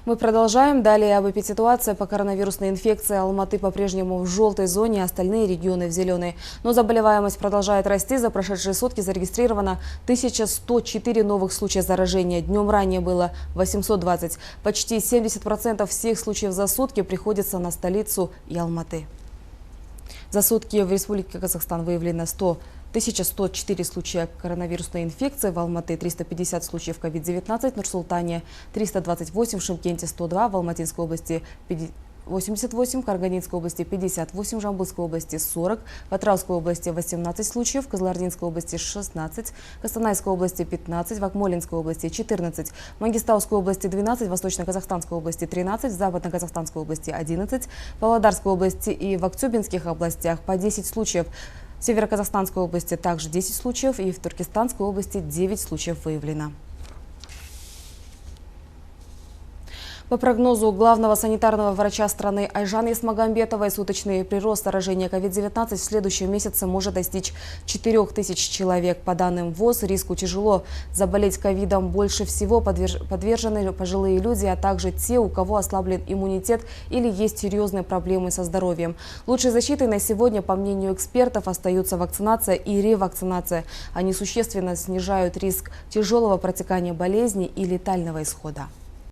Мы продолжаем. Далее об эпидситуации по коронавирусной инфекции. Алматы по-прежнему в желтой зоне, остальные регионы в зеленой. Но заболеваемость продолжает расти. За прошедшие сутки зарегистрировано 1104 новых случая заражения. Днем ранее было 820. Почти 70% всех случаев за сутки приходится на столицу и Алматы. За сутки в Республике Казахстан выявлено 1104 случая коронавирусной инфекции, в Алматы 350 случаев COVID-19, в Нур-Султане 328, в Шымкенте 102, в Алматинской области 88, в Карагандинской области 58, в Жамбылской области 40, в Атырауской области 18 случаев, в Кызылординской области 16, в Костанайской области 15, в Акмолинской области 14, в Мангистауской области 12, в Восточно-Казахстанской области 13, в Западно-Казахстанской области 11, в Павлодарской области и в Актюбинских областях по 10 случаев. В Северо-Казахстанской области также 10 случаев и в Туркестанской области 9 случаев выявлено. По прогнозу главного санитарного врача страны Айжан Есмагамбетовой, суточный прирост заражения COVID-19 в следующем месяце может достичь 4000 человек. По данным ВОЗ, риску тяжело заболеть ковидом больше всего подвержены пожилые люди, а также те, у кого ослаблен иммунитет или есть серьезные проблемы со здоровьем. Лучшей защитой на сегодня, по мнению экспертов, остаются вакцинация и ревакцинация. Они существенно снижают риск тяжелого протекания болезни и летального исхода.